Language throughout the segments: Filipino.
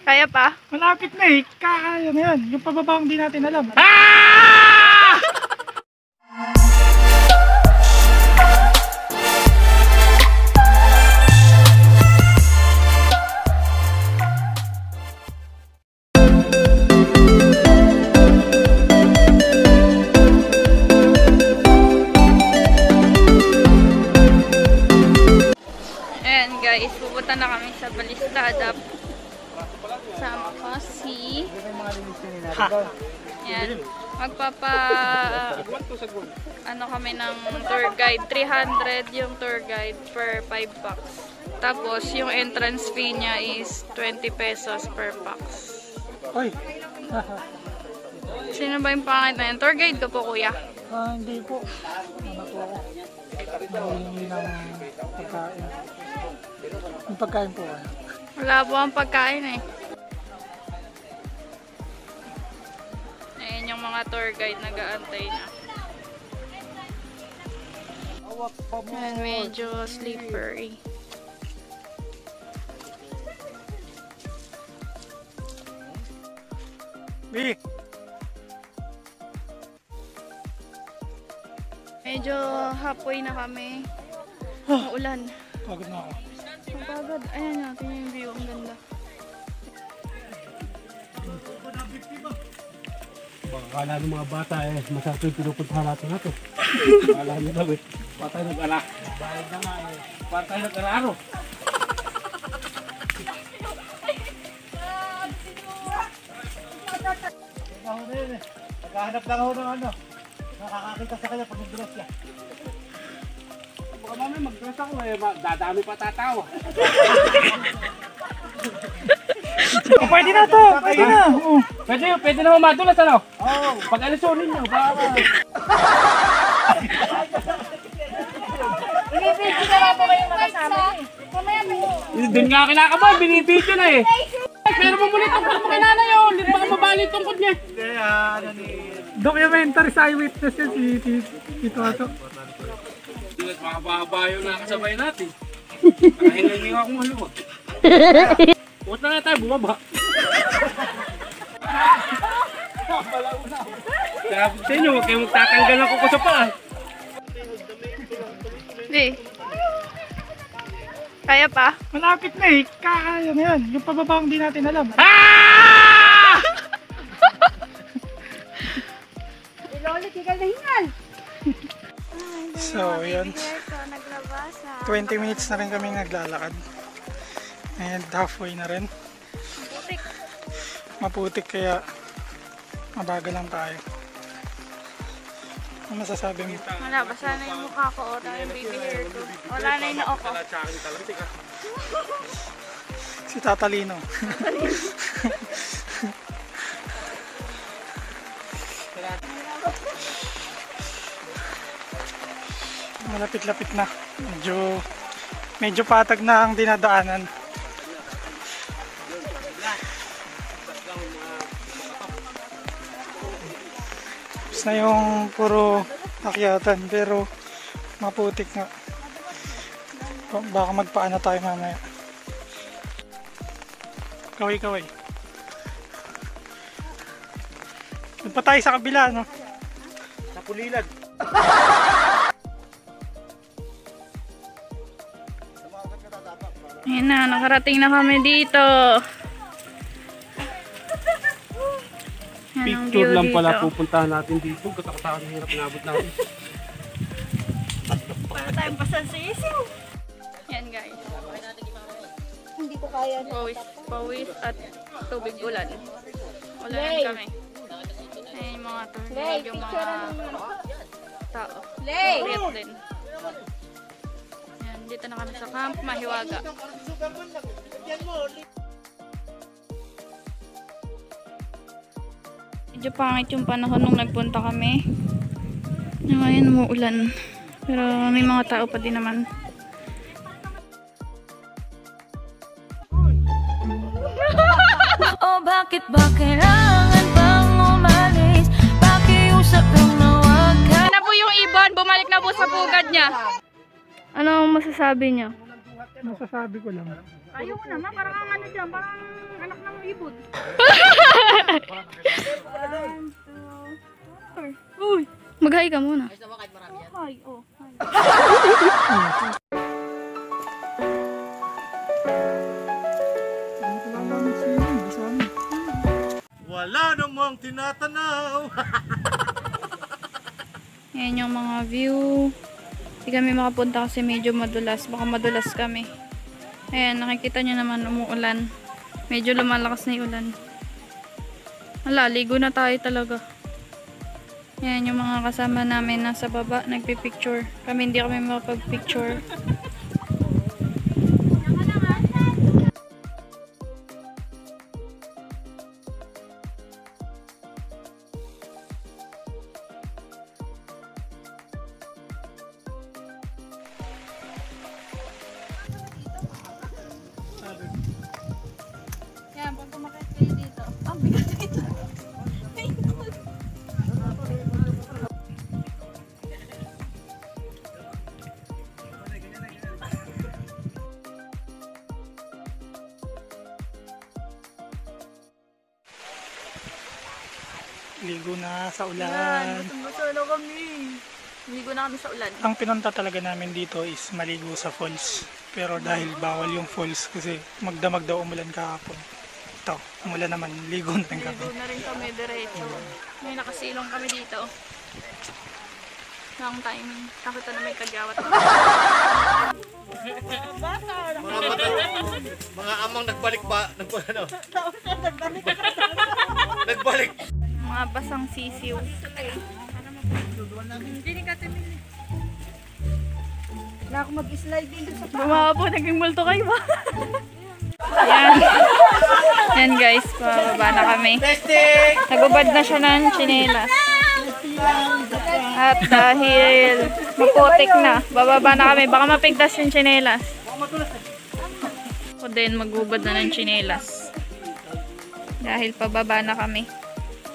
Kaya pa? Malapit na eh. Kakaya na yan. Yung pababa hindi natin alam. Ayan guys, pupunta na kami sa Balistada. Sama ko si yan, ano kami ng tour guide, 300 yung tour guide per 5 packs. Tapos yung entrance fee niya is 20 pesos per packs. Oy. Sino ba yung pangit na yan? Tour guide ka po kuya? Hindi po. Ano po ako? Nahihingi ng pagkain. Yung pagkain po ano? Wala po ang pagkain eh. Ayan yung mga tour guide nag-aantay na. Ayan, medyo slippery. B! Medyo hapoy na kami. Maulan. Pagod na ako. Ang pagod. Ayan natin yung view. Ang ganda. Akala ng mga bata eh, masarap yung pinupuntahan natin natin. Akala nyo daw eh, patay nag-ala. Bayad na nga eh, patay nag-alaro. Naghahanap lang ako ng ano, nakakakita sa kanya pag nag-dress niya. Baka mamaya mag-dress ako eh, dadami pa tatawa. Pwede na to! Pwede na! Pwede na madulas ano? Oo. Pag alisunin nyo, baka... Binibidyo na lang po kayong makasama eh. Mamaya mo. Doon nga kinakabahan, binibidyo na eh. Pero mamulit ang pala mo kay nanay oh. Baka mabali yung tungkod niya. Documentary sa eyewitness yan si Tito Ato. Makababa yung nakasabay natin. Nakahingi nga akong haluwa. Huwag na nga tayo bumaba. Sabi sa inyo, huwag kayong magtatanggal ako ko sa paan. Hindi. Kaya pa? Malapit na eh. Kakaya na yan. Yung pababa hindi natin alam. Iloli, tigal na hingal. So, yun. 20 minutes na rin kami naglalakad. And halfway na rin. Maputik kaya mabagal lang tayo. Ano masasabi mo? Wala, basa na yung mukha ko. Wala yung baby hair ko. Wala na yung noo ko. Si Tatalino. Malapit-lapit na. Medyo patag na ang dinadaanan. Tapos na yung puro akyatan pero maputik nga. Baka magpaan na tayo mamaya. Kaway-kaway. Doon pa tayo sa kabila, no? Sa Pulilan. Ayan na, nakarating na kami dito. Picture lang pala pupuntahan natin dito. Katakatakan ng hirap inabot natin. Para tayong pasan sa isiw. Yan guys. Hindi ko kaya. Pawis at tubig ulan. Ulan kami. Ayan yung mga tubig, yung mga tao. Trip din. Yan, dito na kami sa Camp Mahiwaga. Medyo pangit yung panahon nung nagpunta kami. Ngayon umuulan. Pero may mga tao pa din naman. Oh, bakit ba kailangan bang umalis? Pakiusap lang na wag ka. Na po yung ibon, bumalik na po sa pugad niya. Ano masasabi niyo? Masasabi ko lang. Ayaw ko naman, parang ano dyan, parang anak ng ibon. Uy, mag-hi ka muna. Hi, oh. Wala namang tinatanaw. Yan yung mga view. Hindi kami makapunta kasi medyo madulas. Baka madulas kami. Ayan, nakikita nyo naman umuulan. Medyo lumalakas na yung ulan. Hala, ligo na tayo talaga. Ayan yung mga kasama namin nasa baba, nagpipicture. Kami hindi kami makapag-picture. Yan, pag kumakit kayo dito. Ang bigat dito. Ligo na sa ulan. Gusto na kami. Ligo na kami sa ulan. Ang pinunta talaga namin dito is maligo sa falls. Pero dahil bawal yung falls kasi magdamag daw umulan kahapon. Ito, umulan naman, ligo na rin kami. Ligo na rin kami diretso. May nakasilong kami dito. Long time. Nakita na may kagawat. Mga amang nagbalik ba? Nagbalik. Mga basang sisiw. Wala ako mag-slide din doon sa Bumaba po, naging multo kayo ba? Yan. Yan guys, pababa na kami. Nagubad na siya ng tsinelas. At dahil maputik na, bababa na kami. Baka mapigtas yung tsinelas. O din, magubad na ng tsinelas. Dahil pababa na kami.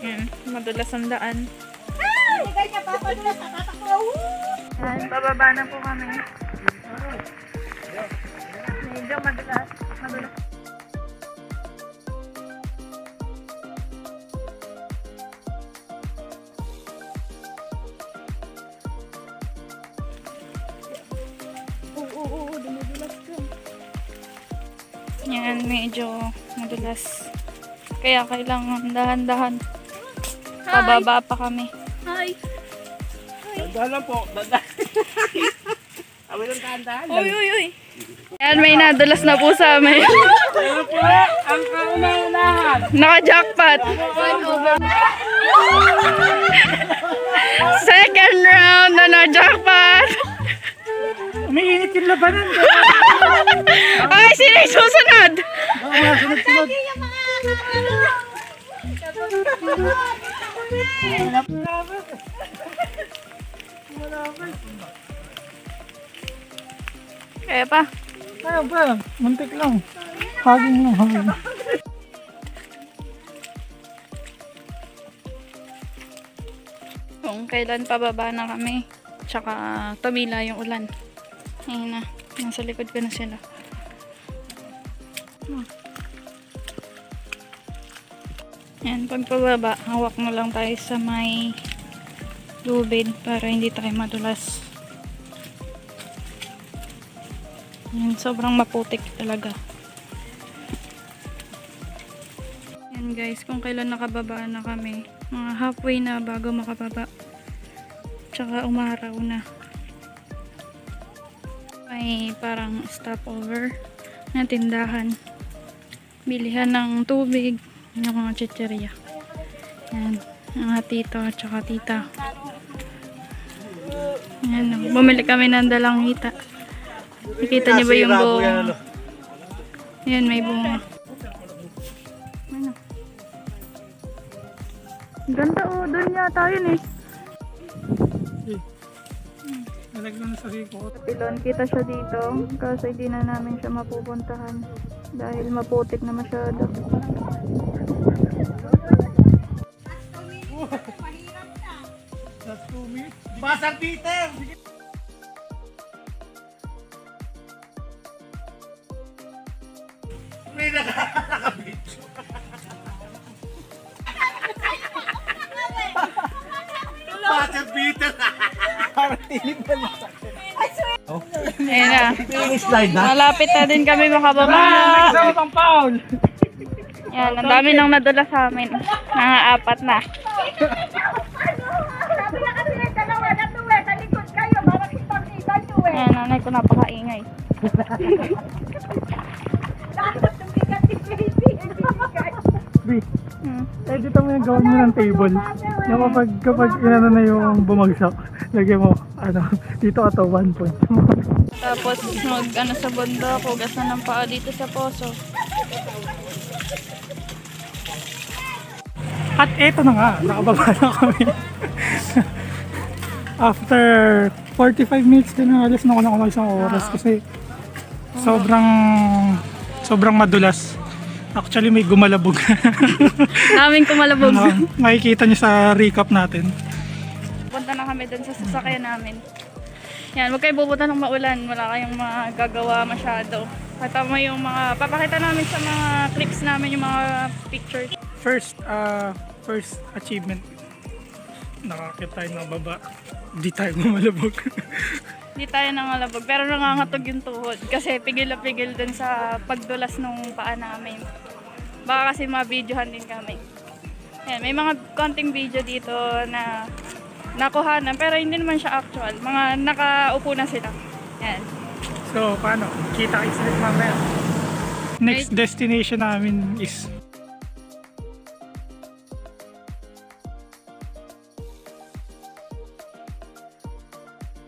Yan, madulas ang daan. Yan, bababa na po kami. Medyo madulas. Yan, medyo madulas. Kaya kailangan dahan-dahan. Pababa pa kami. Hi! Dandahan po. Amin ang dandahan. Uy, uy, uy! Yan, may nadulas na po sa amin. Ano po? Ang kauna-unahan. Naka-jackpot! Second round na na-jackpot! Umiinit yung labanan. Ay, sino yung susunod? Sunod-sunod. Kaya pa. Kaya ba? Muntik lang. Haging lang, haging. Kung kailan pababa na kami. Tsaka tumila yung ulan. Ayun na. Nasa likod ko na sila. Yan, pag pababa, hawak na lang tayo sa may lubid para hindi tayo madulas. Yan, sobrang maputik talaga. Yan guys, kung kailan nakababa na kami, mga halfway na bago makababa. Tsaka umaraw na. May parang stopover na tindahan. Bilihan ng tubig, yung mga chicheria. Yan, mga tito at saka tita. Yan, bumili kami ng dalang hita. Nakita niyo ba yung bunga? Yan, may bunga. Ano? Ganda oh, doon yata yun eh. Nalagyan na sa rikot. Pilon, kita siya dito. Kasi hindi na namin siya mapupuntahan. Dahil maputik na masyado. Basang Peter! May nakabit. Ayan na. Slide na. Malapit na din kami makababa. Isang pound! Yan, ang dami nang nadula sa amin. Apat na. Sabi na kasi ng dalawa na tuwe, sa likod kayo, para kitang-kita tuwe. Ayan, nanay ko napakaingay. Dapat tumigat si Tracy. Edit mo yung gawin mo ng table. Yung kapag inano na yung bumagsak, lagyan mo, dito ato 1 point. Tapos mag sa bundok, hugasan ng paa dito sa poso. At eto na nga, nakababa na kami. After 45 minutes din na alis na ako ng isang oras kasi sobrang madulas. Actually may gumalabog. Daming kumalabog. Makikita niyo sa recap natin. Punta na kami dun sa sasakyan namin. Yan, huwag kayo pupunta ng maulan. Wala kayong magagawa masyado. Katama yung papakita namin sa mga clips namin yung mga pictures. First achievement. Nakakita tayo ng baba. Di tayo gumalabog. Hindi tayo nangalabog, pero nangangatog yung tuhod. Kasi pigil na pigil dun sa pagdulas nung paa namin. Baka kasi ma-videohan din kami. Yan, may mga konting video dito na nakuhanan, pero hindi naman siya actual. Mga nakaupo na sila. Yan. So, paano? Kita kayo sila mamaya. Next destination namin is